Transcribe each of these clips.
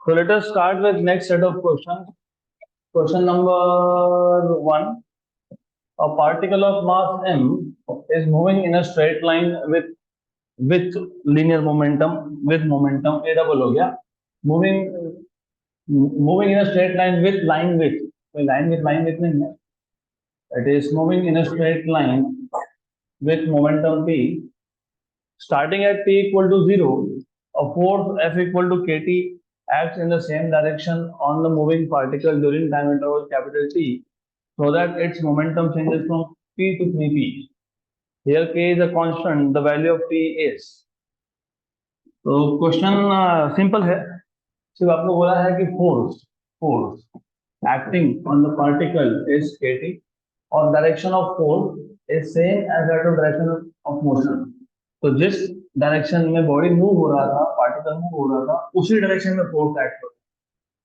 So let us start with next set of questions. Question number 1. A particle of mass m is moving in a straight line with linear momentum with momentum a double हो गया. Moving in a straight line with line width. कोई line with नहीं है. It is moving in a straight line with momentum p. Starting at t equal to 0, a force F equal to kT acts in the same direction on the moving particle during time interval capital T, so that its momentum changes from p to 3p. Here k is a constant, the value of p is. तो question simple है, सिर्फ आपको बोला है कि force acting on the particle is kT और direction of force is same as that of direction of motion. तो जिस डायरेक्शन में बॉडी मूव हो रहा था, पार्टिकल मूव हो रहा था, उसी डायरेक्शन में फोर्स एक्ट हो रहा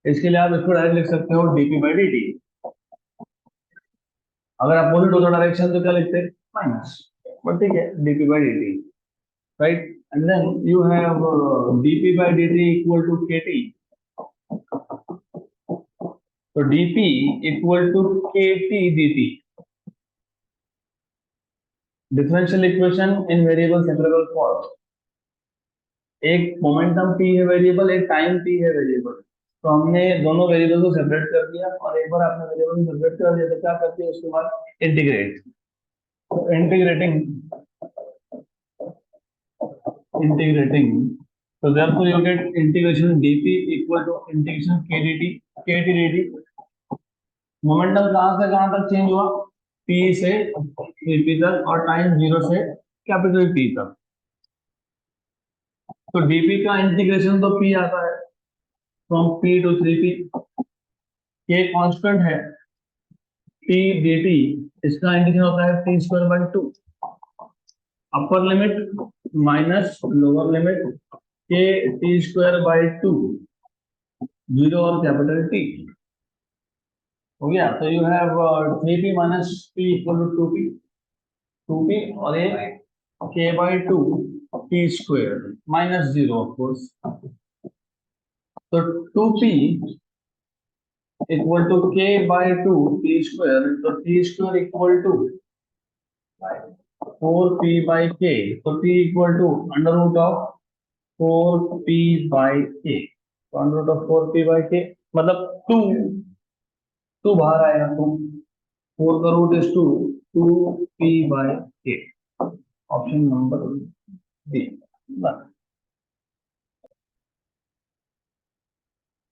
है. इसके लिए आप इसको डायरेक्ट लिख सकते हो dp by dt. अगर अपोजिट होता डायरेक्शन तो क्या लिखते हैं, माइनस, बट ठीक है, dp by dt, right. And then you have dp by dt equal to kt. तो dp equal to kt dt. Differential equation in variable separable form. एक मोमेंटम p है वेरिएबल, एक टाइम p है variable. तो हमने दोनों variable को separate कर दिया और एक बार आपने वेरिएबल को सेपरेट कर दिया तो क्या करते हैं, उसके बाद इंटीग्रेट. तो इंटीग्रेटिंग तो therefore you get integration dp equal to integration kt dt. Momentum कहां से कहां तक चेंज हुआ, p से 3p तक और टाइम 0 से कैपिटल P तक. तो dp का इंटीग्रेशन तो p आता है from p to 3p. k constant है, t dt इसका इंटीग्रेशन होता है t square by 2. Upper limit minus lower limit k t square by 2 0 और कैपिटल T हो गया. तो you have 3p minus p equal to 2p और ये k बाय 2 t square minus 0 of course. तो 2p इक्वल टू k बाय 2 t square. तो t square equal to 4p बाय k. तो p equal to under root of 4p बाय k. तो अंडर रूट ऑफ 4p बाय k मतलब 2 बाहर आएगा, तो 4 का रूट इज 2p बाय k. Option number B.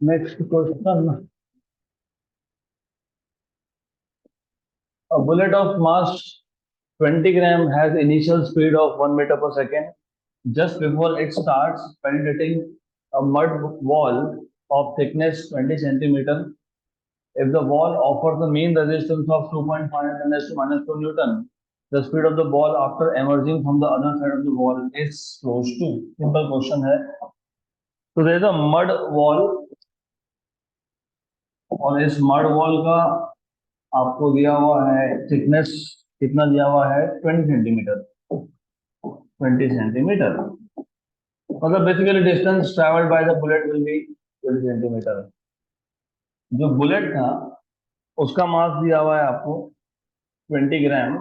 Next question. A bullet of mass 20 gram has initial speed of 1 meter per second. Just before it starts penetrating a mud wall of thickness 20 centimeter, if the wall offers the mean resistance of 2.5 10 to minus 2 Newton, the speed of the ball after emerging from the other side of the wall is close to. Simple question है. So there is a mud wall और इस mud wall का आपको दिया हुआ है thickness कितना दिया हुआ है, 20 सेंटीमीटर. 20 सेंटीमीटर मतलब basically distance travelled by the bullet will be 20 centimetre. जो बुलेट था उसका मास दिया हुआ है आपको 20 ग्राम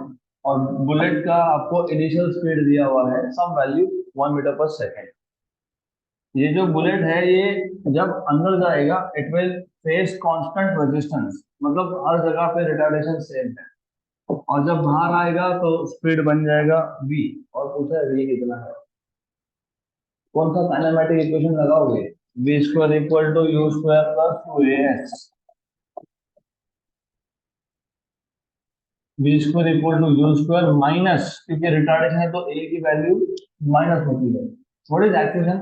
और बुलेट का आपको इनिशियल स्पीड दिया हुआ है सम वैल्यू 1 मीटर पर सेकेंड. ये जो बुलेट है ये जब अंदर जाएगा it will face constant resistance, मतलब हर जगह पे रिटार्डेशन सेम है. और जब बाहर आएगा तो स्पीड बन जाएगा v. और पूछा है v कितना है, कौन सा काइनेमेटिक इक्वेशन लगाओगे, v square equal to u square plus 2as. v square equal to u square minus, क्योंकि रिटार्डेशन है तो a की वैल्यू माइनस होती है. What is acceleration,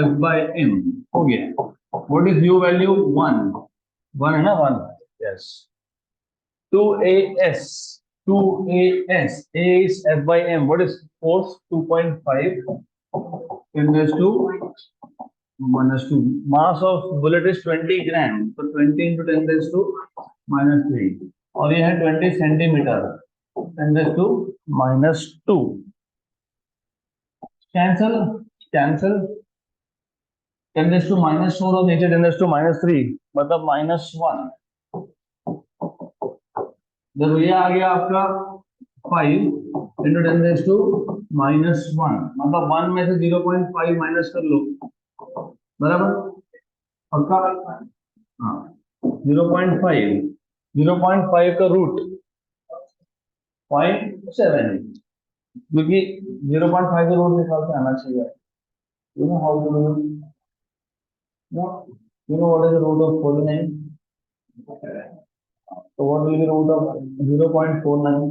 f by m हो गया. व्हाट इज u वैल्यू 1 है ना, 1. Yes. 2as a is f by m. What is force, 2.5 10 raised to minus 2. Mass of bullet is 20 gram, so 20 into 10 raised to minus 3. और ये है 20 centimetre 10 raised to minus 2. Cancel 10⁻⁴ और नीचे 10⁻³ मतलब -1। जब ये आ गया आपका 5 इंटू 10⁻⁻1 मतलब 1 में से 0.5 माइनस कर लो, बराबर, पक्का। हाँ, 0.5, 0.5 का रूट 0.7, क्योंकि 0.5 का रूट निकाल के आना चाहिए। You know how to do it? No, you know what is the root of 49? So what will be the root of 0.49?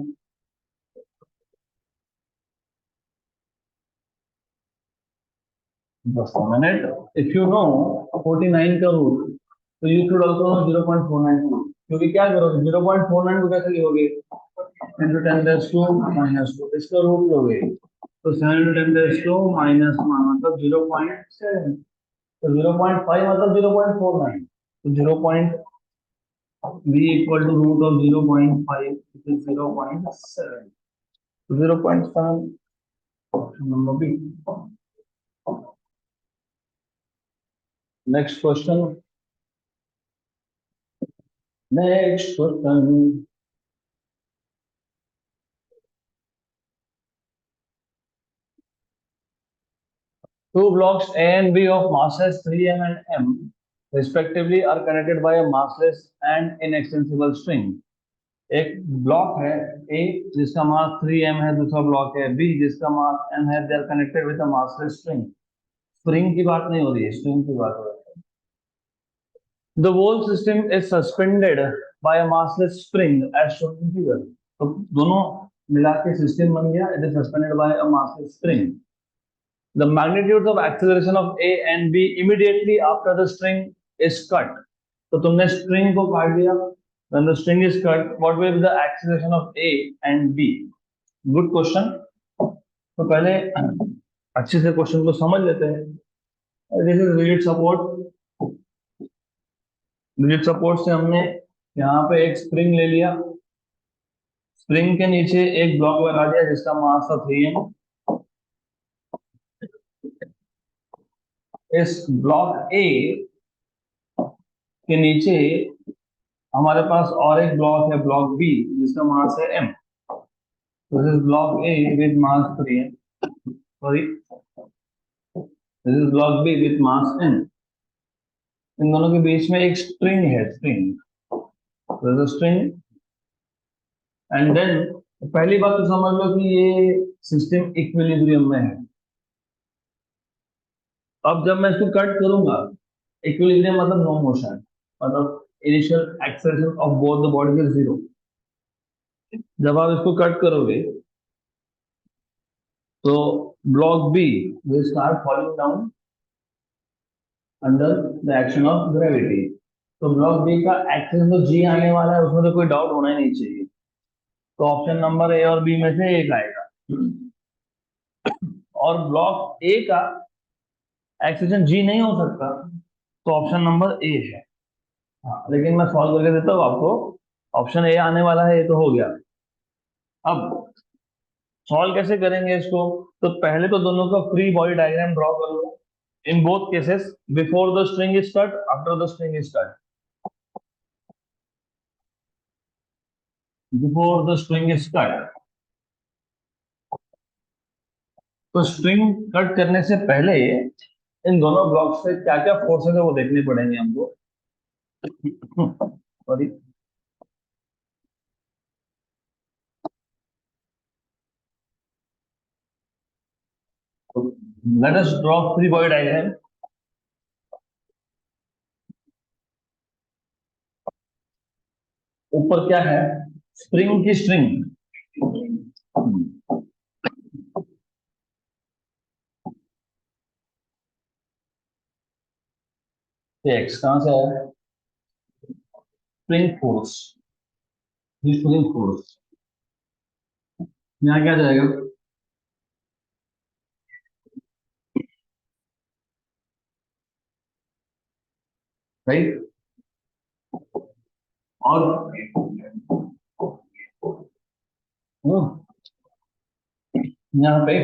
Just a minute. If you know 49 का root, तो you should also know 0.49 का root. क्योंकि क्या करोगे 0.49 को कैसे लिखोगे? 10⁻⁻², इसका रूट लोगे तो 7 × 10⁻⁻1 मतलब 0.7, तो 0.5 मतलब 0.49, तो 0. b equal to root of 0.5, which is 0.7. 0.7 option number B. Next question. Next question. Two blocks A and B of masses 3m and m respectively are connected by a massless and inextensible string. एक block है A जिसका मास 3m है, दूसरा block है B जिसका mass m है, they are connected with a massless string. Spring की बात नहीं हो रही है, स्ट्रिंग की बात हो रही है. The whole system is suspended by a massless spring as shown in figure. तो दोनों मिला के सिस्टम बन गया. It is suspended by a massless spring. The magnitudes of acceleration of A and B immediately after the string is cut. तो तुमने string को काट दिया. When the string is cut, what will be the acceleration of A and B? Good question. तो पहले अच्छे से question को समझ लेते हैं. This is rigid support. Rigid support से हमने यहाँ पे एक स्प्रिंग ले लिया. स्प्रिंग के नीचे एक ब्लॉक लगा दिया जिसका मास था 3m. इस ब्लॉक ए के नीचे हमारे पास और एक ब्लॉक है, ब्लॉक बी, जिसका मास है m. This is block A with mass 3m. Sorry, this is block be with mass n. इन दोनों के बीच में एक स्ट्रिंग है, स्ट्रिंग, स्ट्रिंग. एंड देन पहली बात तो समझ लो कि ये सिस्टम इक्विलिब्रियम में है. अब जब मैं इसको कट करूंगा, इक्विलिब्रियम मतलब नो मोशन, मतलब initial acceleration of both the body is 0. जब आप इसको कट करोगे तो block B will start falling down under the action of gravity. तो ब्लॉक बी का एक्सेस तो जी आने वाला है, उसमें तो कोई डाउट होना ही नहीं चाहिए. तो ऑप्शन नंबर ए और बी में से एक आएगा. और ब्लॉक ए का एक्सेशन जी नहीं हो सकता, तो ऑप्शन नंबर ए है. हाँ, लेकिन मैं सॉल्व करके देता हूँ आपको. ऑप्शन ए आने वाला है, ये तो हो गया. अब सॉल्व कैसे करेंगे इसको? तो पहले तो दोनों का फ्री बॉडी डायग्राम ड्रॉ कर लो. In both cases, before the string is cut, after the string is cut. Before the string is cut, तो स्ट्रिंग कट करने से पहले इन दोनों ब्लॉक से क्या क्या फोर्सेस है वो देखने पड़ेंगे हमको. Sorry, let us draw free body diagram. ऊपर क्या है? स्प्रिंग की स्ट्रिंग. ये एक्स कहां से आया? Spring force. स्प्रिंग फोर्स यहाँ क्या जाएगा? राइट. और यहाँ पे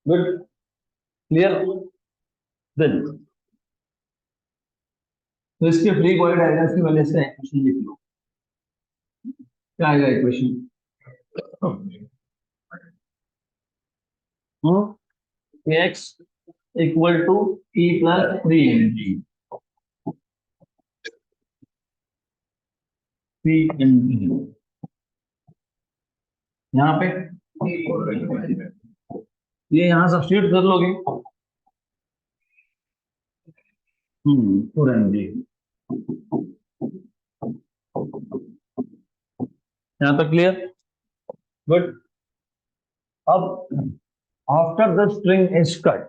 गुड, क्लियर। देन तो इसके फ्री बॉडी डायग्राम की वजह से इक्वेशन लिख लो। क्या आएगा equation? X equal to E plus 3mg, 3mg यहाँ पे ये यहाँ सब्स्टिट्यूट कर लोगे। 4mg यहाँ तक क्लियर? गुड। अब after the string is cut,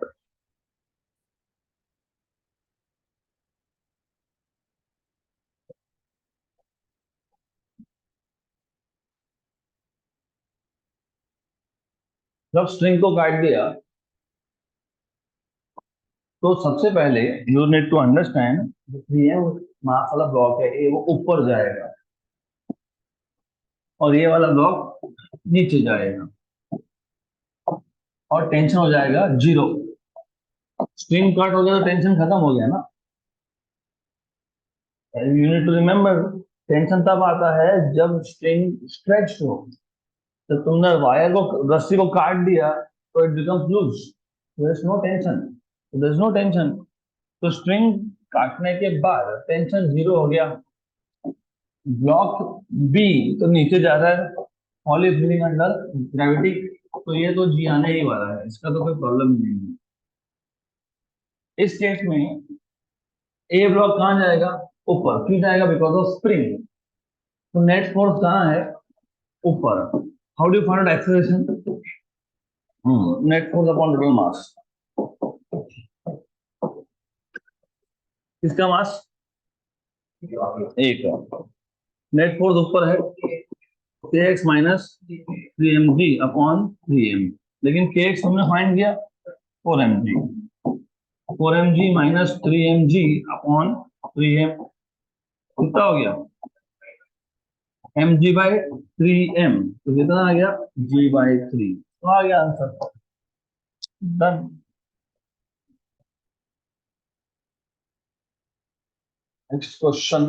जब स्ट्रिंग को काट दिया तो सबसे पहले यू नीड टू अंडरस्टैंड ये मास वाला ब्लॉक है, ये वो ऊपर जाएगा और ये वाला ब्लॉक नीचे जाएगा और टेंशन हो जाएगा 0। स्ट्रिंग कट हो गया तो टेंशन खत्म हो गया ना। You need to remember, tension तब आता है जब स्ट्रिंग स्ट्रेच हो। तो तुमने वायर को, रस्सी को काट दिया तो it becomes loose, there is no tension, there is no tension. तो स्ट्रिंग काटने के बाद टेंशन 0 हो गया, ब्लॉक बी तो नीचे जा रहा है, all is moving under gravity, तो ये तो जी आने ही वाला है, इसका तो कोई प्रॉब्लम नहीं है। इस केस में ए ब्लॉक कहाँ जाएगा? ऊपर। क्यों जाएगा? Because of spring. तो नेट फोर्स कहाँ है? ऊपर। How do you find acceleration? Net force upon total mass. किसका मास? ए का। नेट फोर्स ऊपर है, kx minus 3mg upon 3m, लेकिन kx हमने फाइंड किया 4mg, 4mg minus 3mg upon 3m कितना हो गया? mg बाई 3m, तो कितना आ गया? g by 3। तो आ गया आंसर, डन। Next question.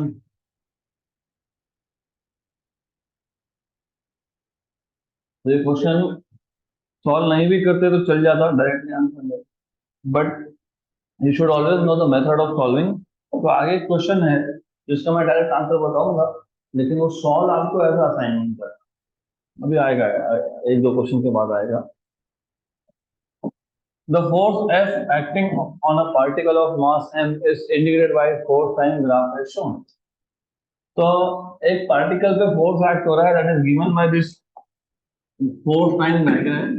ये क्वेश्चन सॉल्व नहीं भी करते तो चल जाता directly answer, but you should always know the method of solving. तो आगे क्वेश्चन है जिसका मैं डायरेक्ट आंसर बताऊंगा, लेकिन वो सॉल्व आपको एज असाइनमेंट है, अभी आएगा, एक दो क्वेश्चन के बाद आएगा। The force F acting on a particle of mass m is indicated by force time graph as shown. तो एक पार्टिकल पे फोर्स एक्ट हो रहा है, that is given by this force time diagram.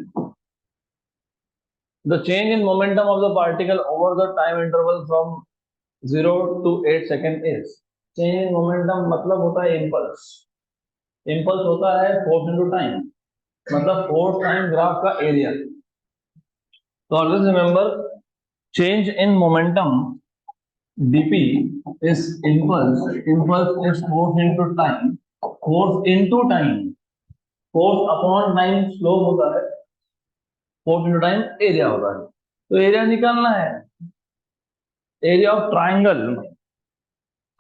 The change in momentum of the particle over the time interval from 0 to 8 second is, change in momentum मतलब होता है impulse, impulse होता है force into time, मतलब force time graph का area. तो always remember, change in momentum dp is impulse, impulse is force into time, force into time, force upon time slope होता है, फोर्स इंटू टाइम एरिया होता है। तो area निकालना है, area of triangle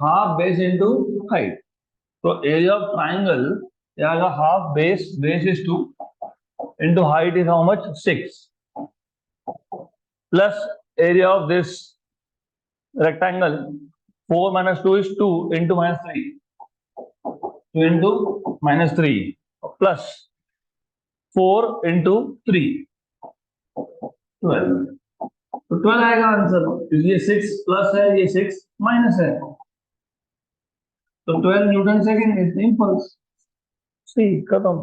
half base into height. तो area of triangle आएगा half base, base is 2 into height is how much? 6 plus area of this rectangle 4 minus 2 is 2 into minus 3, 2 into minus 3 plus 4 into 3, 12। तो 12 आएगा answer, क्योंकि ये 6 plus है, ये 6 minus है, तो 12 न्यूटन सेकेंड इज इम्पल्स। सी खत्म।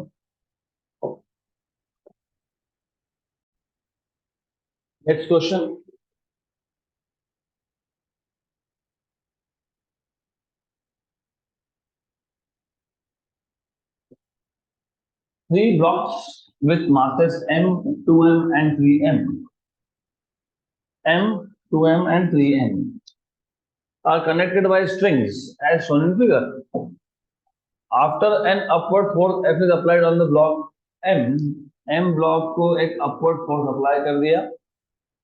Next question. Three blocks with masses m, 2m and 3m, m, 2m and 3m are connected by strings as shown in figure. After an upward force F is applied on the block m, M block को एक upward force apply कर दिया,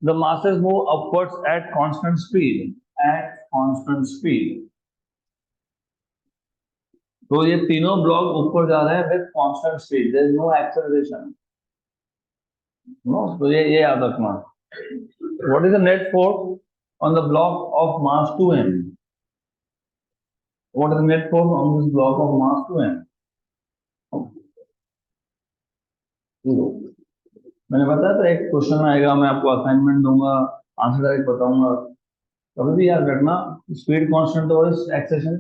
the masses move upwards at constant speed, at constant speed. तो ये तीनों block ऊपर जा रहे हैं with constant speed, there is no acceleration, no. तो ये याद रखना। What is the net force on the block of mass 2m? What is the net force on this block of mass 2m? मैंने बताया था एक क्वेश्चन आएगा, मैं आपको असाइनमेंट दूंगा, आंसर डायरेक्ट बताऊंगा। कभी भी याद रखना, स्पीड कांस्टेंट और एक्सेलरेशन,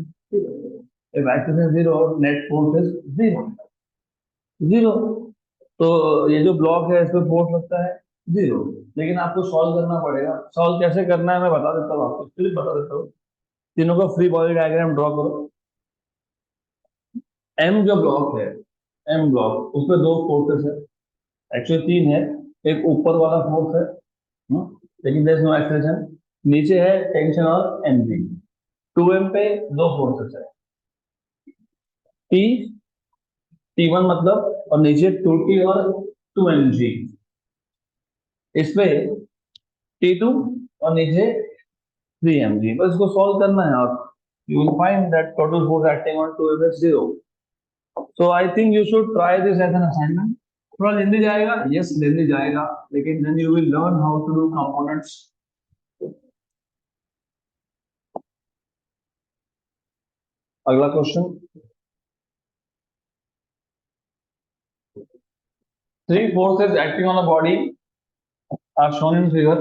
इफ एक्सेलरेशन जीरो और net force is zero, zero. तो ये जो ब्लॉक है इस पे फोर्स लगता है जीरो, लेकिन आपको सॉल्व करना पड़ेगा। सॉल्व कैसे करना है मैं बता देता हूँ आपको, क्लिप बता देता हूँ। तीनों का फ्री बॉडी डायग्राम ड्रॉ करो। एम जो ब्लॉक है, एम ब्लॉक, उसमें दो फोर्सेस है, एक्चुअली तीन है। एक ऊपर वाला फोर्स है, लेकिन देयर इज नो एक्सेलरेशन। नीचे है टेंशन और एनजी। 2m पे दो फोर्सेस है, टी, T1 मतलब, और नीचे 2t और 2mg। इस पे T2 और नीचे 3mg। बस इसको सॉल्व करना है आप, you will find that total force acting on 2m is 0. So I think you should try this as an assignment. थोड़ा जल्दी जाएगा, yes जल्दी जाएगा, लेकिन then you will learn how to do components. अगला question, three forces acting on a body are shown in figure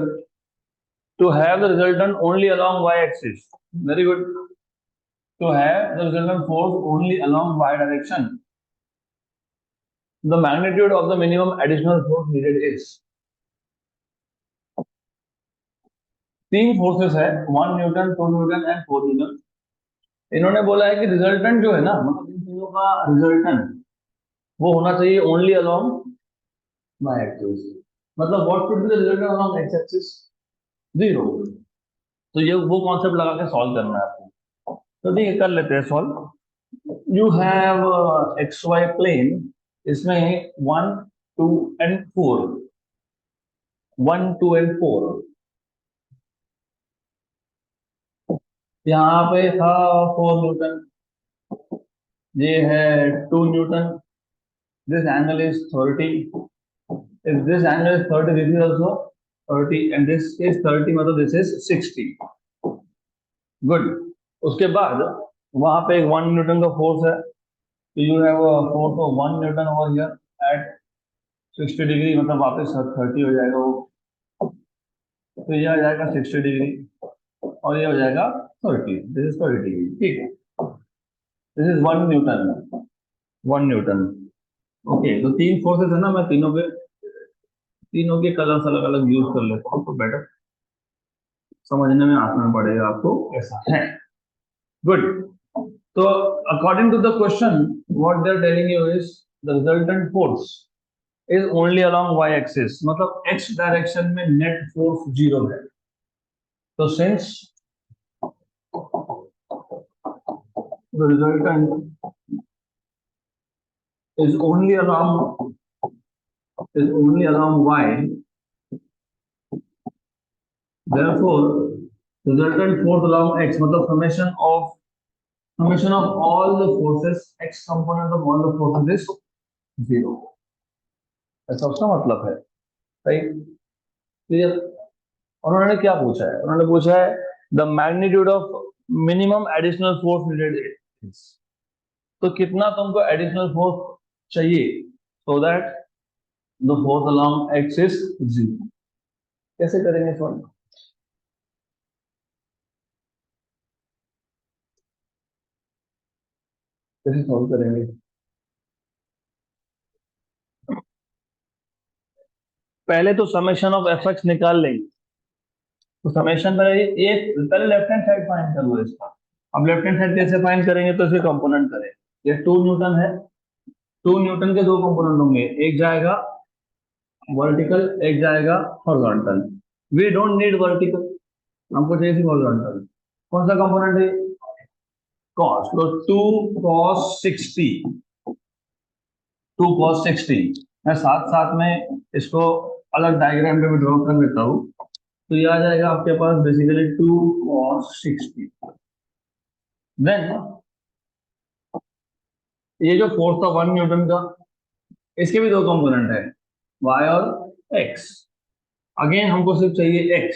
to have the resultant only along y-axis. Very good. To have the resultant force only along y direction, the magnitude of the minimum additional force needed is. तीन forces है, 1 Newton, 2 Newton and 4 Newton. इन्होंने बोला है कि resultant जो है ना, मतलब इन तीनों का रिजल्टेंट वो होना चाहिए ओनली अलोंग y एक्सिस। मतलब what should be the resultant along x axis? Zero. तो ये वो कॉन्सेप्ट लगा के सॉल्व करना है आपको। तो ठीक है, कर लेते हैं solve. You have X Y plane, इसमें 1 2 एंड 4, 1 2 एंड 4। यहाँ पे था 4 न्यूटन, ये है 2 Newton, this angle is 30, if this angle is 30, this is also 30, and this is 30, मतलब this is 60. Good. उसके बाद वहां पे एक 1 न्यूटन का फोर्स है, तो you have force of 1 Newton over here eight 60 degree, मतलब वापस 30 हो जाएगा वो। तो ये आ जाएगा 60 डिग्री और ये हो जाएगा 30, दिस इज 30 डिग्री, ठीक है। This is 1 Newton, 1 Newton. Okay, तो तीन फोर्सेस है ना, मैं तीनों के कलर्स अलग अलग यूज कर लेता हूँ, तो बेटर समझने में आसान पड़ेगा आपको ऐसा है। गुड। तो according to the question, what they are telling you is the resultant force is only along y axis, मतलब x डायरेक्शन में नेट फोर्स जीरो है। तो since the resultant is only along y, therefore resultant force along x, मतलब summation of all the forces, x component of all the forces is zero, ऐसा उसका मतलब है, right? Clear? उन्होंने क्या पूछा है? उन्होंने पूछा है the magnitude of minimum additional force needed is, तो कितना तुमको एडिशनल फोर्स चाहिए so that the force along x is zero. कैसे करेंगे सॉल्व? कैसे सॉल्व करेंगे? पहले तो समेशन ऑफ एफ एक्स निकाल लेंगे। तो समेशन में ये पहले लेफ्ट हैंड साइड फाइंड कर लो इसका। अब लेफ्ट हैंड साइड कैसे फाइंड करेंगे? तो इसके कंपोनेंट करें। ये 2 न्यूटन है, 2 न्यूटन के दो कंपोनेंट होंगे, एक जाएगा वर्टिकल, एक जाएगा horizontal. We don't need vertical, हमको चाहिए सिर्फ हॉरिजॉन्टल। कौन सा कंपोनेंट है? कॉस। तो 2 cos 60, 2 cos 60 मैं साथ साथ में इसको अलग डायग्राम पे भी ड्रॉ कर लेता हूँ। तो ये आ जाएगा आपके पास बेसिकली 2 cos 60। देन ये जो फोर्स था 1 न्यूटन का, इसके भी दो कंपोनेंट है, y और x। अगेन हमको सिर्फ चाहिए x।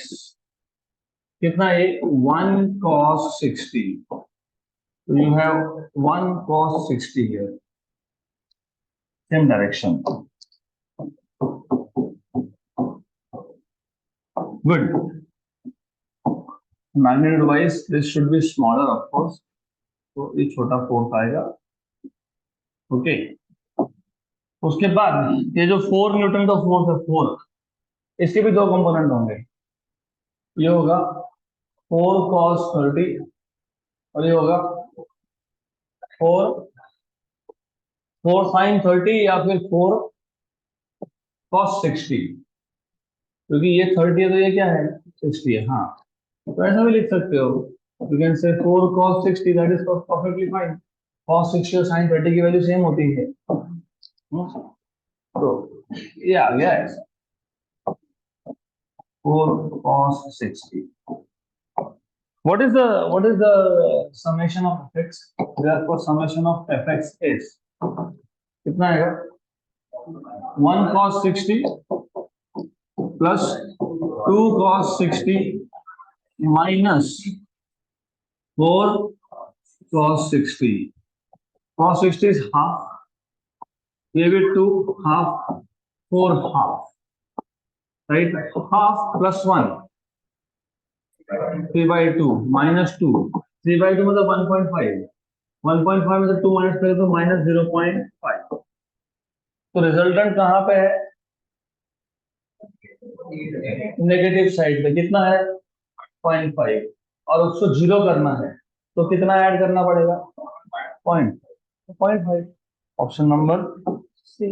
कितना है? 1 cos 60। तो you have 1 cos 60 here, same direction. Good. Magnitude wise this should be smaller of course, तो ये छोटा फोर्स आएगा। ओके। उसके बाद ये जो 4 न्यूटन का फोर्स है, 4, इसके भी दो कंपोनेंट होंगे। ये होगा 4 cos 30 और ये होगा 4 sin 30 या फिर 4 cos 60। क्योंकि ये 30 है तो ये क्या है? 60 है। हाँ, तो ऐसा भी लिख सकते हो, you can say 4 cos 60, that is perfectly fine. cos 60 और sin 30 की वैल्यू सेम होती है। तो ये आ गया ऐसा 4 cos 60। what is the summation of fx? Therefore summation of fx is कितना आएगा? 1 cos 60 plus 2 cos 60 minus 4 cos 60। cos 60 is half, ये भी 2 half, 4 half, right? Half plus 1, 3/2 minus 2, 3/2 मतलब 1.5, 1.5 में से 2 माइनस करें तो -0.5। तो रिजल्टेंट कहाँ पे है? नेगेटिव साइड पे। कितना है? 0.5। और उसको 0 करना है तो कितना ऐड करना पड़ेगा? 0.5। Option number C.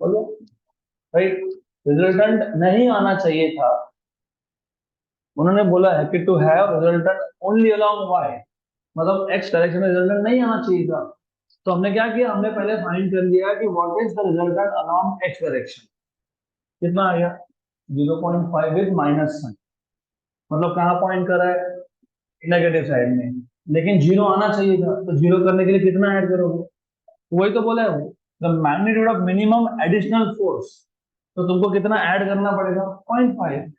बोलो राइट। रिजल्टेंट नहीं आना चाहिए था। उन्होंने बोला है कि to have resultant only along Y, मतलब एक्स डायरेक्शन में रिजल्टेंट नहीं आना चाहिए था। तो हमने क्या किया? हमने पहले फाइंड कर लिया कि what is the resultant along x direction. कितना आ गया? 0.5 विद माइनस साइन। मतलब कहाँ पॉइंट कर रहा है? नेगेटिव साइड में। लेकिन 0 आना चाहिए था, तो 0 करने के लिए कितना ऐड करोगे? वही तो बोला है वो, the magnitude of minimum additional force. तो तुमको कितना ऐड करना पड़ेगा? 0.5।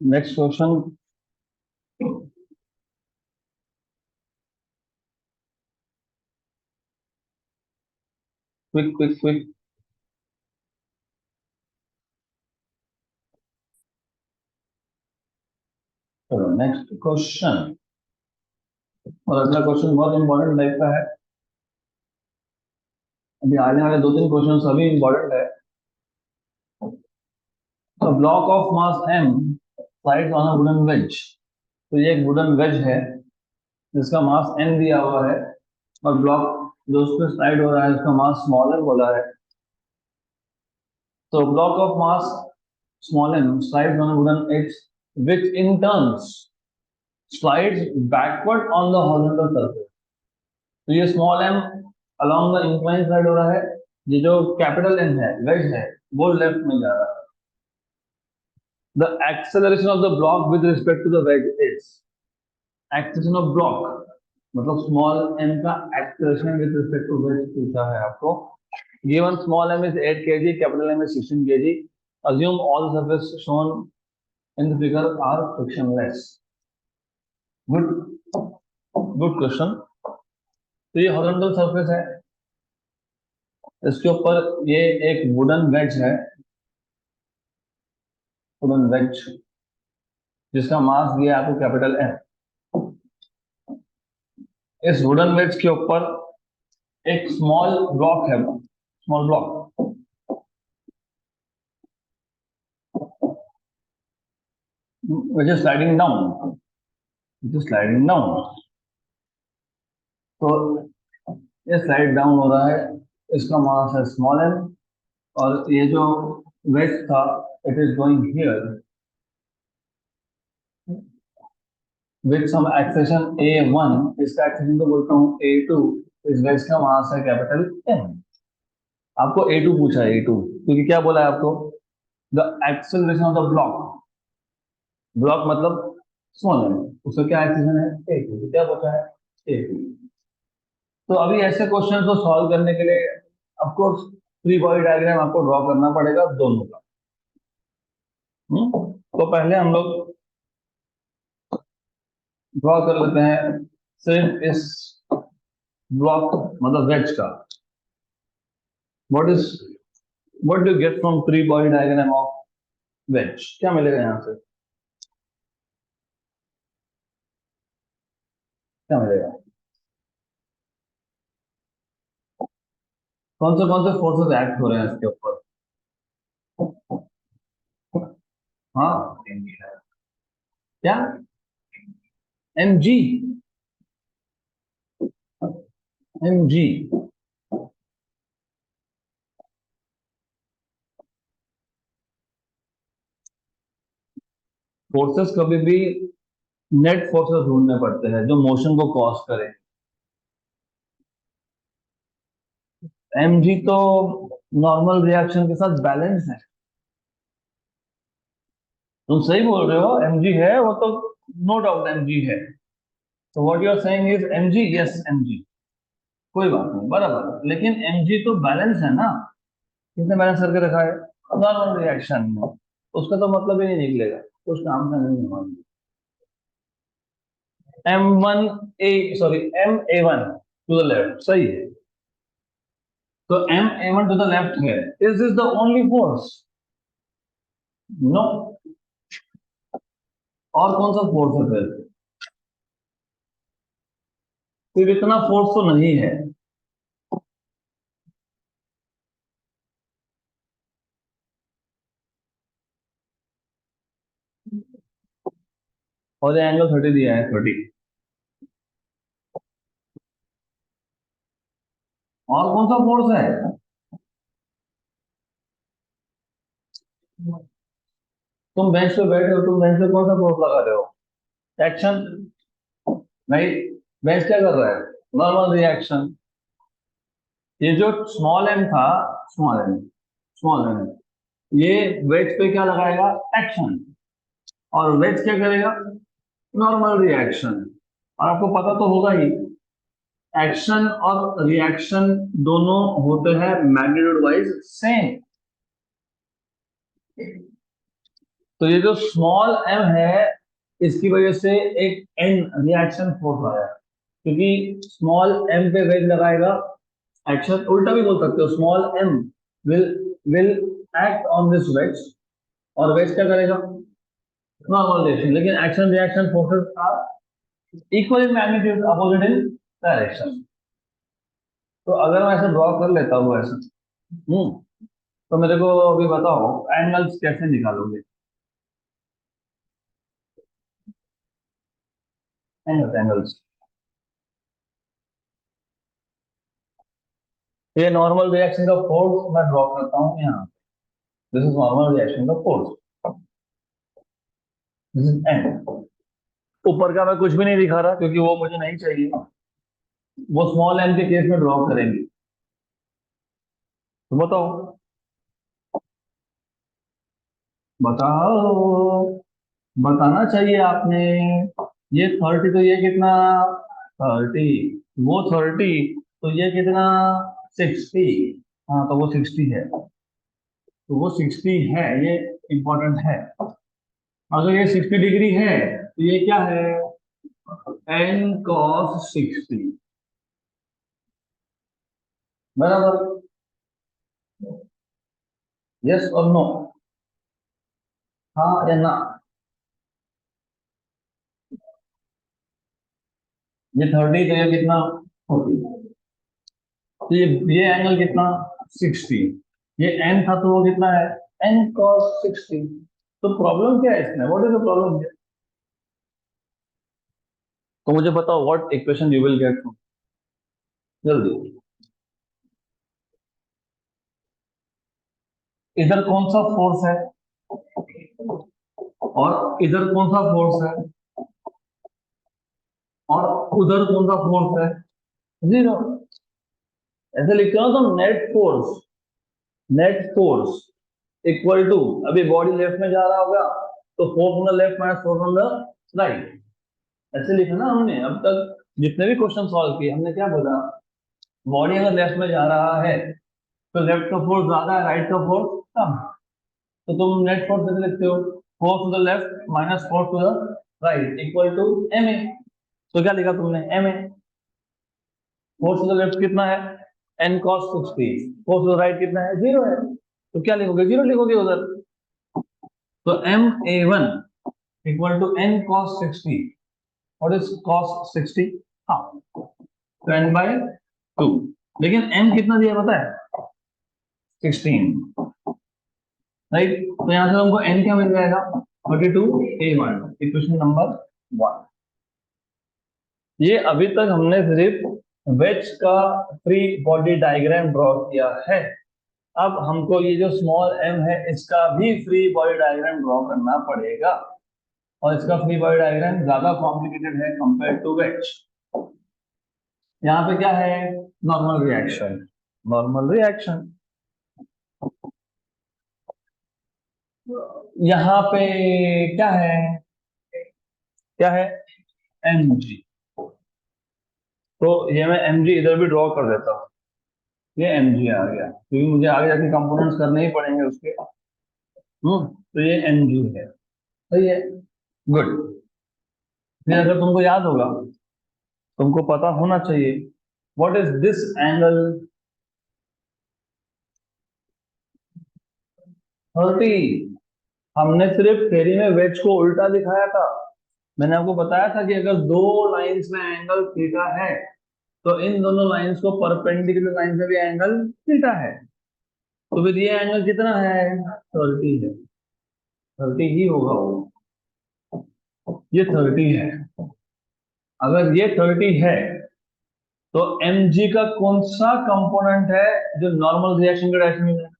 Next question. Quick quick quick. चलो नेक्स्ट क्वेश्चन। और अगला क्वेश्चन बहुत इंपॉर्टेंट टाइप का है। अभी आने वाले 2-3 क्वेश्चन सभी इंपॉर्टेंट है। तो block of mass m slides on a wooden wedge. तो ये एक वुडन वेज है जिसका मास m दिया हुआ है, और ब्लॉक जो उस पर स्लाइड हो रहा है उसका मास स्मॉल m बोला है। तो block of mass small m slides on a wooden edge, which in turns slides backward on the horizontal surface. तो ये small m along the incline slide हो रहा है, ये जो capital M है, wedge है, वो लेफ्ट में जा रहा है। The acceleration of the block with respect to the wedge is, acceleration of block मतलब small m का acceleration with respect to wedge पूछा है आपको। Given small m is 8 kg, capital M is 16 kg. Assume all surface shown in the figure are frictionless. Good, good question. तो ये horizontal surface है, इसके ऊपर ये एक वुडन वेज है, वुडन वेज जिसका मास दिया आपको कैपिटल M। इस वुडन वेज के ऊपर एक स्मॉल ब्लॉक है, small block which is sliding down, which is sliding down। तो ये स्लाइड डाउन हो रहा है, इसका मास है स्मॉल m, और ये जो वेज था it is going here, with some acceleration A1, इसका एक्सेशन तो बोलता हूँ A2, इस वेज का वहां से कैपिटल M। आपको A2 पूछा है, A2 क्योंकि क्या बोला है आपको, the acceleration of the block, block मतलब स्मॉल एम, उसका क्या एक्सेशन है A2, तो क्या पूछा है A2। तो अभी ऐसे क्वेश्चन को सॉल्व करने के लिए आपको फ्री बॉडी डायग्राम आपको ड्रॉ करना पड़ेगा दोनों का। तो पहले हम लोग ड्रॉ कर लेते हैं सिर्फ इस ब्लॉक मतलब वेज का। What is, what do get from free body diagram of ways, क्या मिलेगा यहाँ से, क्या मिलेगा, कौन से फोर्सेस एक्ट हो रहे हैं इसके ऊपर। हाँ, क्या, M G, M G. Forces कभी भी नेट फोर्सेस ढूंढने पड़ते हैं जो मोशन को कॉज करे। एम जी तो नॉर्मल रिएक्शन के साथ बैलेंस है। तुम सही बोल रहे हो, एम जी है वो तो, नो डाउट एम जी है। तो what you are saying is M G, yes M G, कोई बात नहीं, बराबर, लेकिन एम जी तो बैलेंस है ना, किसने बैलेंस करके रखा है, नॉर्मल रिएक्शन में, उसका तो मतलब ही नहीं निकलेगा, कुछ काम का नहीं है। M1 A, sorry MA1 to the left, सही है। तो MA1 टू द लेफ्ट है, is this the only force, no, और कौन सा फोर्स है फिर, सिर्फ इतना फोर्स तो नहीं है। और ये एंगल 30 दिया है, 30, और कौन सा फोर्स है, तुम बेंच पे बैठे हो, तुम बेंच पे कौन सा फोर्स लगा रहे हो, एक्शन, नहीं, बेंच क्या कर रहा है, नॉर्मल रिएक्शन। ये जो स्मॉल एम था, स्मॉल एम, स्मॉल एम, ये वेट पे क्या लगाएगा, एक्शन, और वेट क्या करेगा, नॉर्मल रिएक्शन। और आपको पता तो होगा ही, एक्शन और रिएक्शन दोनों होते हैं मैग्नीट्यूड वाइज सेम। तो ये जो स्मॉल एम है, इसकी वजह से एक एन रिएक्शन फोर्स आया, क्योंकि स्मॉल एम पे वेट लगाएगा, एक्शन, उल्टा भी बोल सकते हो, small M will will act on this weight, और वेट क्या करेगा, नॉर्मल रिएक्शन, लेकिन action reaction forces are equal in magnitude, opposite in direction. तो अगर मैं ऐसे ड्रॉ कर लेता हूँ ऐसे, तो मेरे को अभी बताओ एंगल्स कैसे निकालोगे, एंगल्स, ये नॉर्मल रिएक्शन का फोर्स मैं ड्रॉ करता हूँ यहाँ, दिस इज नॉर्मल रिएक्शन का फोर्स, दिस इज एंड। ऊपर का मैं कुछ भी नहीं दिखा रहा क्योंकि वो मुझे नहीं चाहिए, वो स्मॉल एन के केस में ड्रॉ करेंगे। तो बताओ, बताओ, बताना चाहिए आपने, ये 30 तो ये कितना, 30, वो 30, तो ये कितना, 60, हाँ तो वो 60 है, तो वो 60 है, ये इंपॉर्टेंट है। अगर ये 60 डिग्री है तो ये क्या है, एन कॉस 60, बराबर, यस और नो, हाँ या ना। ये 30 तो ये कितना, 40, तो ये एंगल कितना, 60, ये एन था तो वो कितना है, एन कॉस 60। तो प्रॉब्लम क्या है इसमें, व्हाट इज द प्रॉब्लम, तो मुझे बताओ what equation you will get from, जल्दी। इधर कौन सा फोर्स है, और इधर कौन सा फोर्स है, और उधर कौन सा फोर्स है, जीरो। ऐसे लिखते हो तो नेट फोर्स इक्वल टू, अभी बॉडी लेफ्ट में जा रहा होगा तो force on the left minus force on the right, ऐसे लिखा ना हमने अब तक जितने भी क्वेश्चन सॉल्व किए। हमने क्या बोला, बॉडी अगर लेफ्ट में जा रहा है तो लेफ्ट का फोर्स ज्यादा है, राइट का फोर्स कम है। तो तुम नेट फोर्स कैसे लिखते हो, force to the left minus force to the right equal to M A. तो क्या लिखा तुमने, M A. Force to the left कितना है, N cos 60। Force to the right कितना है, जीरो है। तो क्या लिखोगे, जीरो लिखोगे उधर। तो M A one equal to N cos 60। What is cos 60? हाँ, तो एन बाय टू। लेकिन एन कितना दिया पता है, 16, राइट। तो यहां से हमको एन क्या मिल जाएगा, 32 A1, इक्वेशन नंबर 1। ये अभी तक हमने सिर्फ वेज का फ्री बॉडी डायग्राम ड्रॉ किया है। अब हमको ये जो स्मॉल एम है इसका भी फ्री बॉडी डायग्राम ड्रॉ करना पड़ेगा, और इसका फ्री बॉडी डायग्राम ज्यादा कॉम्प्लिकेटेड है कंपेयर टू वेज। यहाँ पे क्या है, नॉर्मल रिएक्शन, नॉर्मल रिएक्शन। यहाँ पे क्या है, क्या है, एम जी। तो ये मैं एम जी इधर भी ड्रॉ कर देता हूँ, ये एम जी आ गया क्योंकि मुझे आगे जाके कंपोनेंट्स करने ही पड़ेंगे उसके। तो ये एम जी है, सही है, गुड। फिर अगर तुमको याद होगा, तुमको पता होना चाहिए व्हाट इज दिस एंगल, 30। हमने सिर्फ थ्योरी में वेज को उल्टा दिखाया था। मैंने आपको बताया था कि अगर दो लाइंस में एंगल थीटा है तो इन दोनों लाइंस को परपेंडिकुलर लाइन से भी एंगल थीटा है। तो फिर ये एंगल कितना है, 30 है, 30 ही होगा वो, ये 30 है। अगर ये 30 है तो mg का कौन सा कंपोनेंट है जो नॉर्मल रिएक्शन के डायरेक्शन में है,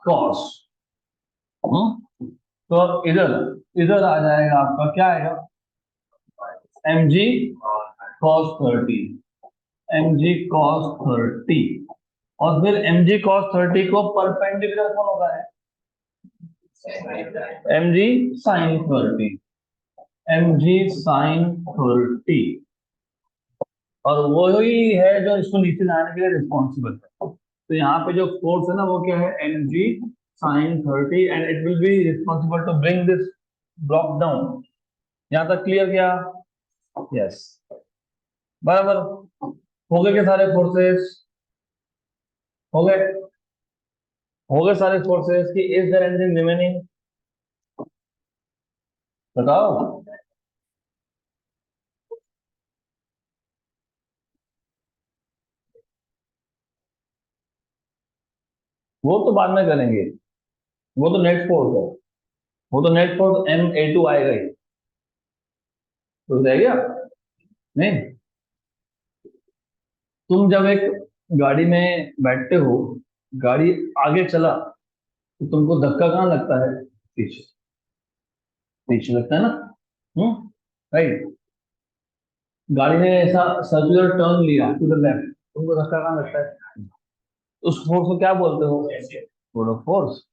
कॉस। तो इधर इधर आ जाएगा आपका, क्या आएगा, mg cos 30, mg cos 30। और फिर mg cos 30 को परपेंडिकुलर कौन होता है, mg sin 30, mg sin 30। और वही है जो इसको नीचे लाने के लिए रिस्पॉन्सिबल है। तो यहाँ पे जो फोर्स है ना वो क्या है, M G sine 30, and it will be responsible to bring this block down. यहाँ तक क्लियर क्या, यस, बराबर। हो गए के सारे फोर्सेस, हो गए, हो गए सारे फोर्सेस की, इज देयर एनीथिंग रिमेनिंग, बताओ। वो तो बाद में करेंगे, वो तो नेट फोर्स है, वो तो नेट फोर्स ma2 आएगा ही, तो रह गया नहीं। तुम जब एक गाड़ी में बैठते हो, गाड़ी आगे चला तो तुमको धक्का कहाँ लगता है, पीछे, पीछे लगता है ना, राइट। गाड़ी ने ऐसा सर्कुलर टर्न लिया टू द लेफ्ट, तुमको धक्का कहाँ लगता है, उस फोर्स को क्या बोलते हो, थोड़ा फोर्स।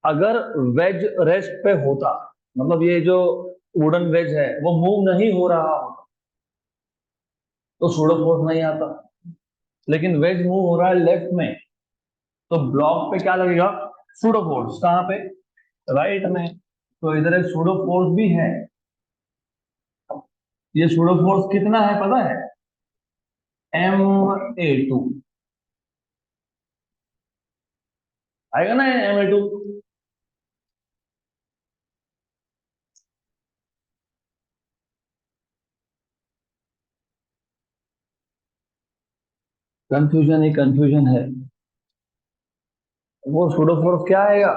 अगर वेज रेस्ट पे होता, मतलब ये जो वुडन वेज है वो मूव नहीं हो रहा होता तो सूडो फोर्स नहीं आता। लेकिन वेज मूव हो रहा है लेफ्ट में, तो ब्लॉक पे क्या लगेगा, सूडो फोर्स। कहाँ पे, राइट में। तो इधर एक सूडो फोर्स भी है। ये सूडो फोर्स कितना है पता है, ma2 आएगा ना, ma2। कंफ्यूजन ही कंफ्यूजन है। वो सूडो फोर्स क्या आएगा,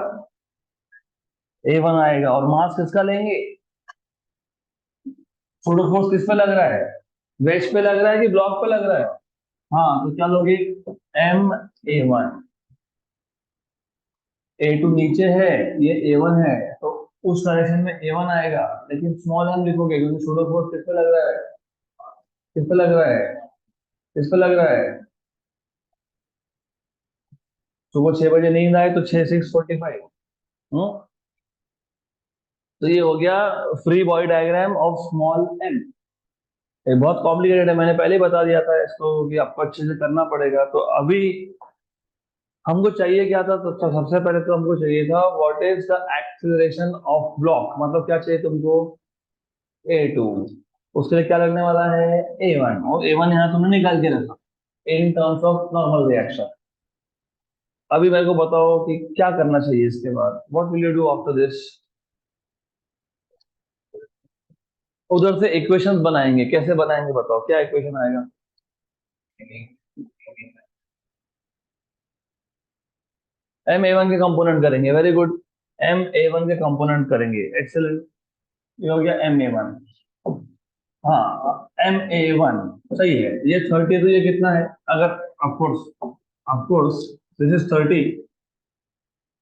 A1 आएगा। और मास किसका लेंगे, सूडो फोर्स किस पे लग रहा है, वेज पे लग रहा है कि ब्लॉक पे लग रहा है। हाँ, तो क्या लोगे, ma1, A2 नीचे है, ये A1 है, तो उस डायरेक्शन में A1 आएगा। लेकिन स्मॉल m लिखोगे क्योंकि सूडो फोर्स किस पे लग रहा है, किस पे लग रहा है, किस पे लग रहा है? सुबह 6 बजे नींद आए तो 6 6:45। तो ये हो गया free body diagram of small M. ये बहुत कॉम्प्लिकेटेड है, मैंने पहले ही बता दिया था इसको कि आपको अच्छे से करना पड़ेगा। तो अभी हमको चाहिए क्या था, तो सबसे पहले तो हमको चाहिए था what is the acceleration of block, मतलब क्या चाहिए तुमको, A2। उसके लिए क्या लगने वाला है, A1, और A1 यहाँ तुमने निकाल के रखा in terms of normal reaction. अभी मेरे को बताओ कि क्या करना चाहिए इसके बाद, what will you do after this. उधर से इक्वेशंस बनाएंगे, कैसे बनाएंगे बताओ, क्या इक्वेशन आएगा? M A1 के कंपोनेंट करेंगे, वेरी गुड। M A1 के कंपोनेंट करेंगे, एक्सेलेंट। ये हो गया M A1। हाँ, M A1 सही है। ये 30, तो ये कितना है, अगर ऑफकोर्स ऑफकोर्स दिस इज 30,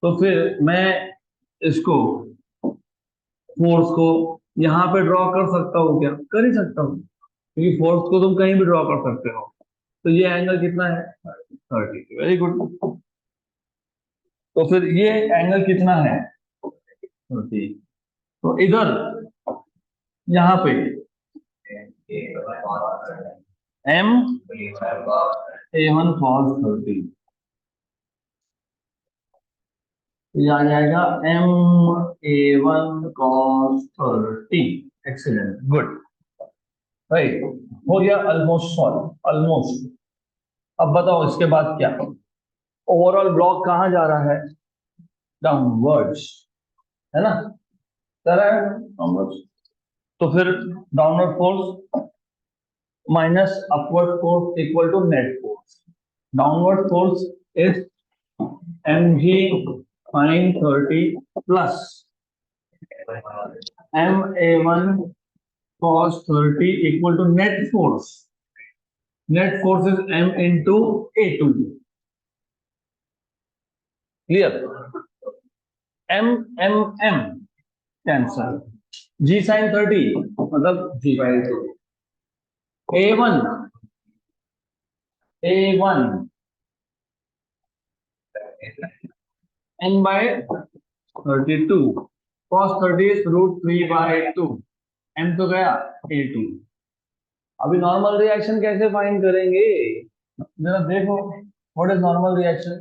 तो फिर मैं इसको फोर्स को यहाँ पे ड्रॉ कर सकता हूँ क्या, कर ही सकता हूँ, क्योंकि फोर्स को तुम कहीं भी ड्रॉ कर सकते हो। तो ये एंगल कितना है, 30, वेरी गुड। तो फिर ये एंगल कितना है, 30। तो इधर यहाँ पे M A1 cos 30, ये आ जाएगा M A1 cos 30। Excellent, good, right. हो गया ऑलमोस्ट सॉल्व, ऑलमोस्ट। अब बताओ इसके बाद क्या, ओवरऑल ब्लॉक कहाँ जा रहा है, डाउनवर्ड्स, है ना, जा रहा है डाउनवर्ड्स। तो फिर downward force minus upward force equal to net force. Downward force is mg sin 30 plus Ma1 cos 30 equal to net force. Net force is m into A2. Clear? M cancel. G sin 30 मतलब G by 2। A1 n by 32, cos 30 is √3/2, m तो गया A2। अभी normal reaction कैसे find करेंगे, जरा देखो, what is normal reaction,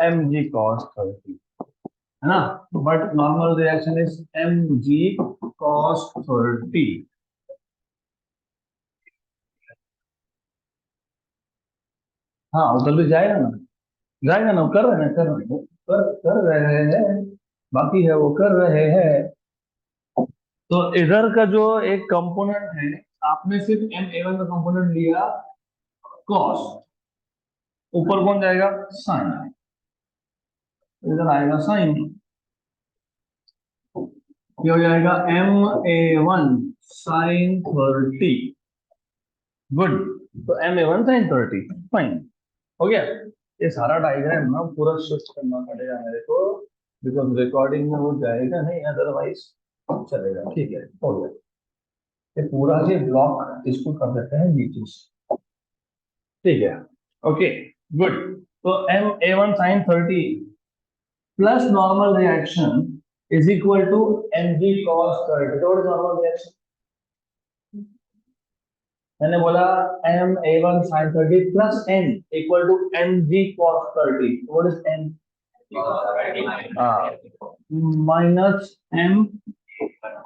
mg cos 30, है ना, but normal reaction is mg cos 30। हाँ उधर भी जाएगा ना, जाएगा ना, कर रहे हैं, कर रहे हैं, कर रहे हैं, बाकी है वो कर रहे हैं। तो इधर का जो एक कंपोनेंट है, आपने सिर्फ Ma1 का कंपोनेंट लिया cos, ऊपर कौन जाएगा, साइन, इधर आएगा साइन, ये हो जाएगा Ma1 sin 30, गुड। तो Ma1 sin 30, फाइन, हो गया। ये सारा डायग्राम ना पूरा शिफ्ट करना पड़ेगा मेरे को, बिकॉज रिकॉर्डिंग में वो जाएगा नहीं, अदरवाइज चलेगा, ठीक है, हो गया। ये पूरा ही ब्लॉक इसको कर देते हैं नीचे से, ठीक है, ओके, गुड। तो Ma1 sin 30 plus normal reaction is equal to mg cos 30। तो नॉर्मल रिएक्शन मैंने बोला Ma1 sin 30 plus n equal to mg cos 30। What is n, minus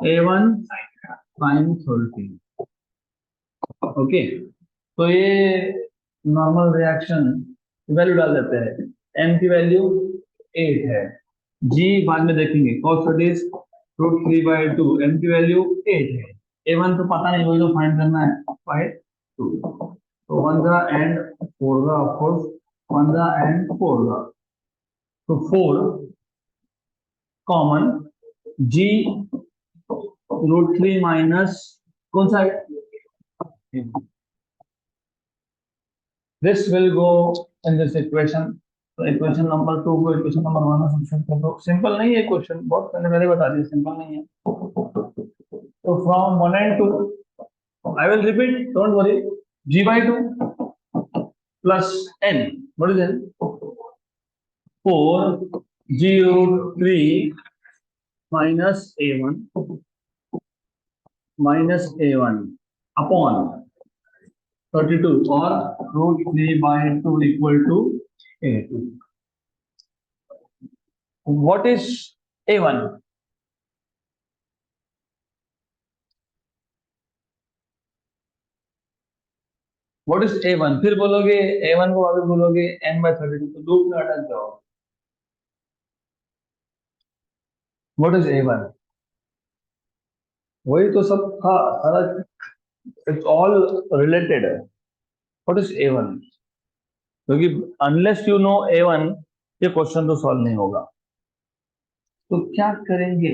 Ma1 sin 30, okay. तो ये नॉर्मल रिएक्शन वैल्यू डाल देते हैं, m की value 8 है, g बाद में देखेंगे, cos 30 √3/2, m की वैल्यू 8 है, A1 तो पता नहीं, वही तो फाइंड करना है, 5 2। तो 1 जा एंड 4 जा, ऑफ कोर्स 1 जा एंड 4 जा, तो 4 कॉमन, g √3 माइनस कौन सा है, this will go in this equation। तो इक्वेशन नंबर 2 को इक्वेशन नंबर 1 में सब्स्टिट्यूट कर दो। सिंपल नहीं है क्वेश्चन, बहुत पहले मैंने बता दिया, सिंपल नहीं है। तो from 1 and 2 I will repeat, don't worry. G by 2 plus n. What is n? 4 g root 3 minus a1 upon 32 or root 3 by 2 equal to a2. What is a1? What is a1? फिर बोलोगे a1 को वापस बोलोगे n by 32, तो loop में अटक जाओ. What is a1? वही तो सब था सारा. It's all related. What is a1? क्योंकि unless you know a1 ये क्वेश्चन तो सॉल्व नहीं होगा. तो क्या करेंगे?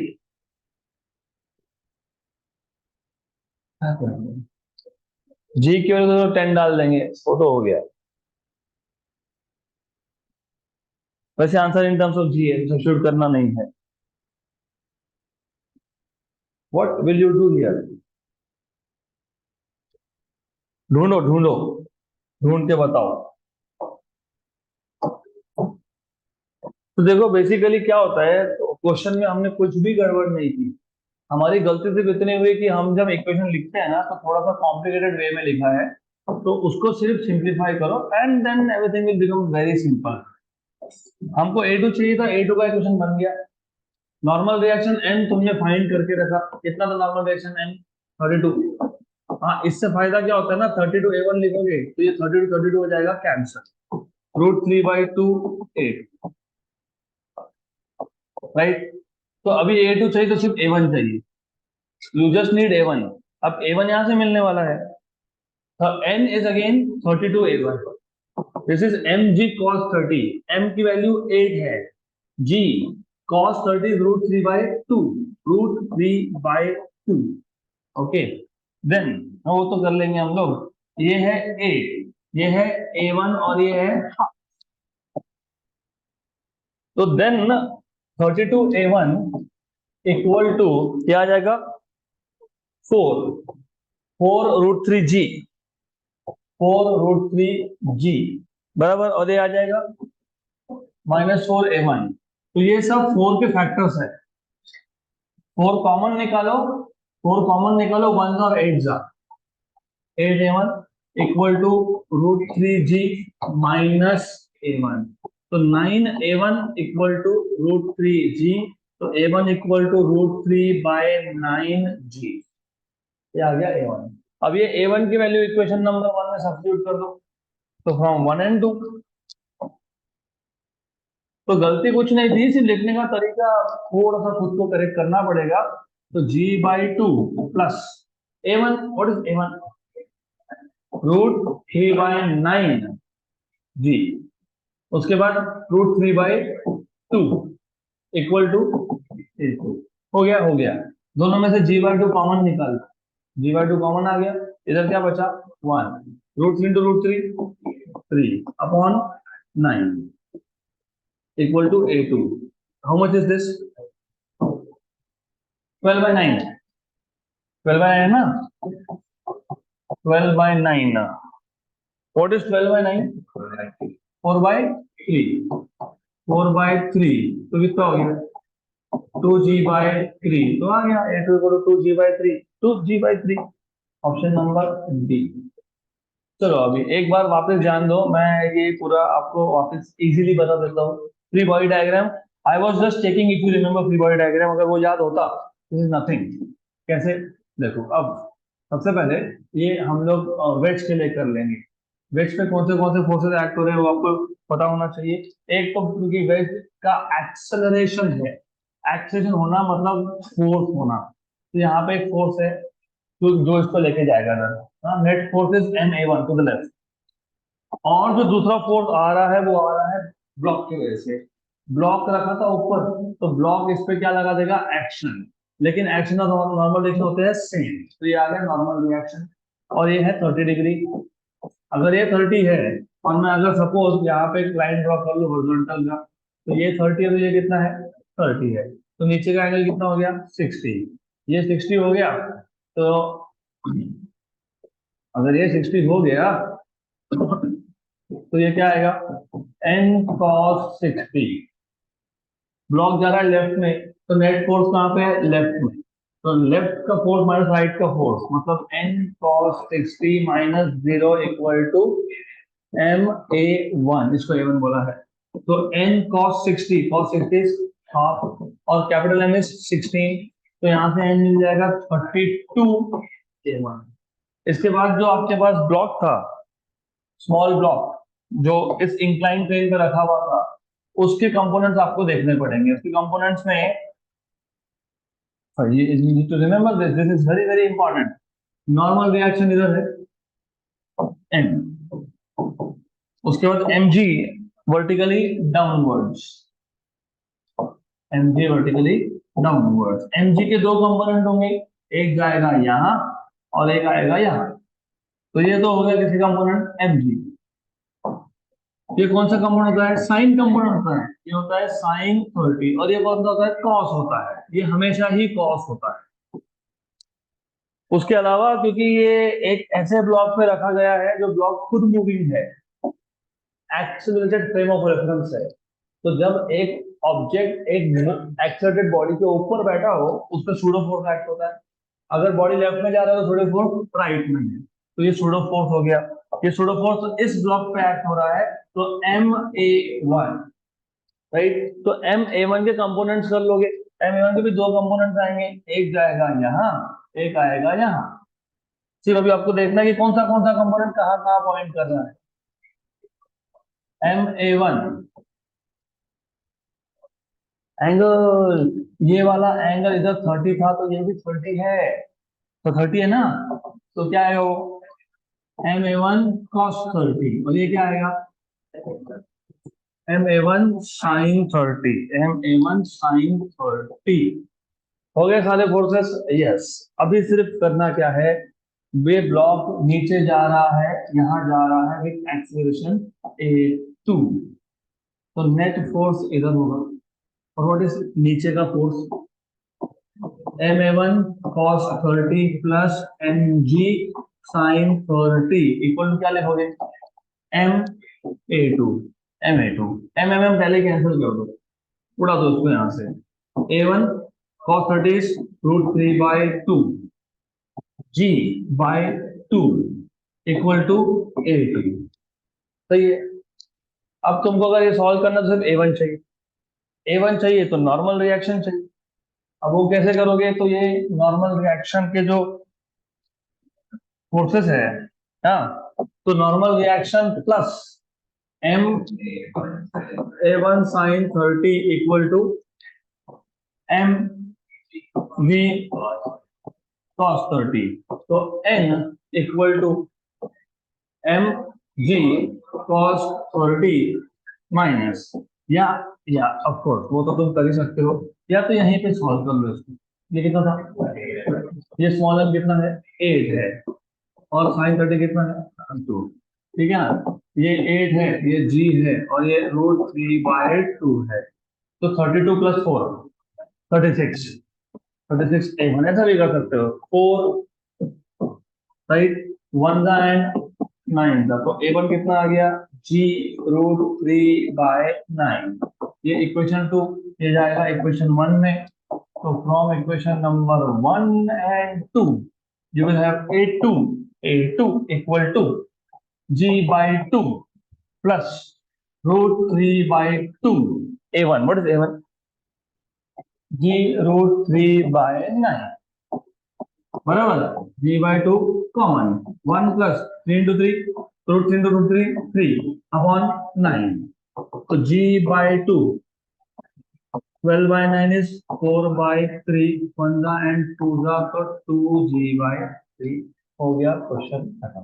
जी की वजह से तो 10 डाल देंगे, वो तो हो गया. वैसे आंसर इन टर्म्स ऑफ जी है, सब्स्टिट्यूट करना नहीं है. What will you do here? ढूंढो ढूंढो, ढूंढ के बताओ. तो देखो बेसिकली क्या होता है, तो क्वेश्चन में हमने कुछ भी गड़बड़ नहीं की. हमारी गलती सिर्फ इतनी हुई कि हम जब इक्वेशन लिखते हैं ना तो थोड़ा सा कॉम्प्लिकेटेड वे में लिखा है, तो उसको सिर्फ सिंप्लीफाई करो and then everything will become very simple. हमको a2 चाहिए था, a2 का इक्वेशन बन गया. नॉर्मल रिएक्शन n तुमने फाइंड करके रखा. कितना था नॉर्मल रिएक्शन n? 32. हाँ, इससे फायदा क्या होता है ना, 32 a1 लिखोगे तो ये 32 हो जाएगा कैंसल. Root 3 by 2 8. राइट. तो अभी a2 चाहिए तो सिर्फ a1 चाहिए. You just need a1. अब a1 यहां से मिलने वाला है. तो n is again 32 a1. This is mg cos 30. m की वैल्यू 8 है. g cos 30 root 3 by 2. Root 3 by 2. Okay. Then वो तो कर लेंगे हम लोग. ये है 8, ये है a1 और ये है. तो देन 32 a1 इक्वल टू क्या आ जाएगा? 4 रूट 3 जी. 4 रूट 3 जी बराबर, और ये आ जाएगा -4 a1. तो ये सब 4 के फैक्टर्स है. 4 कॉमन निकालो, 4 कॉमन निकालो, 1 और 8 जा. 8 a1 equal to root 3 G minus a1. तो 9 a1 equal to root 3 G. तो a1 equal to root 3 by 9 G. ये आ गया a1. अब ये a1 की वैल्यू इक्वेशन नंबर 1 में सब्स्टिट्यूट कर दो. तो फ्रॉम 1 and 2. तो गलती कुछ नहीं थी, सिर्फ लिखने का तरीका थोड़ा सा खुद को करेक्ट करना पड़ेगा. तो g by 2 plus a1. What is a1? Root 3 by 9 G. उसके बाद root 3 by 2 equal to a2. हो गया, हो गया. दोनों में से g by 2 कॉमन निकाल. g by 2 कॉमन आ गया. इधर क्या बचा? 1. Root 3 into root 3 upon 9 equal to a2. How much is this? 12 by 9. 12 by 9 ना. 12 by 9. What is 12 by 9? 4 by 3. 4 by 3 तो कितना हो गया? 2g by 3. तो आ गया a2 equal to 2g by 3. 2g by 3. Option number D. चलो अभी एक बार वापस ध्यान दो, मैं ये पूरा आपको वापस इजीली बता देता हूँ. Free body diagram. I was just checking if you remember free body diagram. अगर वो याद होता, दिस इज नथिंग. कैसे? देखो अब सबसे पहले ये हम लोग वेट्स के लिए कर लेंगे. वेट्स पे कौन से फोर्सेस एक्ट हो रहे हैं वो आपको पता होना चाहिए. एक तो क्योंकि वेट का एक्सेलरेशन है. एक्सेलरेशन होना मतलब फोर्स होना. तो यहाँ पे एक फोर्स है जो इसको लेके जाएगा. Net force is ma1 to the left. और जो दूसरा फोर्स आ रहा है वो आ रहा है ब्लॉक की वजह से. ब्लॉक रखा था ऊपर, तो ब्लॉक इस पे क्या लगा देगा? एक्शन. लेकिन एक्शन और नॉर्मल रिएक्शन होते हैं सेम. तो ये आ गया नॉर्मल रिएक्शन. और ये है 30 डिग्री. अगर ये 30 है और मैं अगर सपोज यहाँ पे एक लाइन ड्रॉ कर लूँ हॉरिजॉन्टल का, तो ये 30 है तो ये कितना है? 30 है. तो नीचे का एंगल कितना हो गया? 60. ये 60 हो गया. तो अगर ये 60 हो गया तो ये क्या आएगा, n cos 60। ब्लॉक जा रहा है लेफ्ट में, तो नेट फोर्स कहाँ पे है, लेफ्ट में। तो लेफ्ट का फोर्स माइनस राइट का फोर्स, मतलब n cos 60 minus 0 equal to m a1, इसको a1 बोला है। तो n cos 60, cos 60 हाफ, और कैपिटल M इज 16, तो यहाँ से n मिल जाएगा 32 a1। इसके बाद जो आपके पास ब्लॉक था, स्मॉल ब्लॉक, जो इस इंक्लाइन प्लेन पे रखा हुआ था, उसके कंपोनेंट्स आपको देखने पड़ेंगे। उसके कंपोनेंट्स में ये need to remember this, this is very very important. Normal reaction इधर है m, उसके बाद mg vertically downwards, mg vertically downwards. mg के दो कंपोनेंट होंगे, एक जाएगा यहाँ और एक आएगा यहाँ। तो ये तो हो गया किसी कंपोनेंट mg। ये कौन सा कंपोनेंट होता है, साइन कंपोनेंट होता है। ये होता है साइन 30, और ये कौन सा होता है, कॉस होता है। ये हमेशा ही कॉस होता है। उसके अलावा क्योंकि ये एक ऐसे ब्लॉक पे रखा गया है जो ब्लॉक खुद मूविंग है, एक्सेलरेटेड फ्रेम ऑफ रेफरेंस है, तो जब एक ऑब्जेक्ट एक एक्सेलरेटेड बॉडी के ऊपर बैठा हो, उस पर सूडो फोर्स एक्ट होता है। अगर बॉडी लेफ्ट में जा रहा है तो सूडो फोर्स राइट में है, तो ये सूडो फोर्स हो गया। ये सूडो फोर्स इस ब्लॉक पे एक्ट हो रहा है, तो MA1, राइट। तो MA1 के कंपोनेंट्स कर लोगे। MA1 के भी दो कंपोनेंट्स आएंगे, एक जाएगा यहाँ, एक आएगा यहाँ। सिर्फ अभी आपको देखना है कि कौन सा कंपोनेंट कहाँ कहाँ पॉइंट कर रहा है। MA1 एंगल, ये वाला एंगल इधर 30 था, तो ये भी 30 है, तो 30 है ना। तो क्या है वो, MA1 cos 30, और ये क्या आएगा, MA1 sin 30, MA1 sin 30। हो गए सारे फोर्सेस, यस। अभी सिर्फ करना क्या है, वे ब्लॉक नीचे जा रहा है, यहाँ जा रहा है विद एक्सीलरेशन A2, तो नेट फोर्स इधर होगा। और व्हाट इज नीचे का force, MA1 cos 30 plus mg sin 30 equal to क्या लिखोगे, MA2, MA2, MM पहले कैंसिल कर दो, उड़ा दो उसको यहाँ से। A1 cos 30 is √3/2, G by 2 equal to A2। सही है। अब तुमको अगर ये सॉल्व करना तो सिर्फ A1 चाहिए, A1 चाहिए तो नॉर्मल रिएक्शन चाहिए। अब वो कैसे करोगे, तो ये नॉर्मल रिएक्शन के जो फोर्सेस है, हाँ, तो normal reaction plus M A1 sin 30 equal to M V cos 30, तो N equal to M G cos 30 minus, या ऑफ कोर्स वो तो तुम कर ही सकते हो, या तो यहीं पे सॉल्व कर लो इसको। ये कितना था, ये स्मॉल m कितना है, 8 है, और साइन 30 कितना है, 2। ठीक है ना, ये 8 है, ये G है, और ये √3/2 है, तो 32 प्लस 4 36, 36 A1, ऐसा भी कर सकते हो, 4 राइट, 1 का एंड 9 का, तो A1 कितना आ गया, G √3/9। ये इक्वेशन 2, ये जाएगा इक्वेशन 1 में। तो from equation number 1 and 2 you will have A2 equal to G by 2 plus √3/2 A1, what is A1, G √3/9, बराबर। G by 2 common, 1 plus 3 into 3, √3 into √3 3/9, तो G by 2 12/9 is 4/3, 1 and 2 का, तो 2G by 3 हो गया, question खत्म।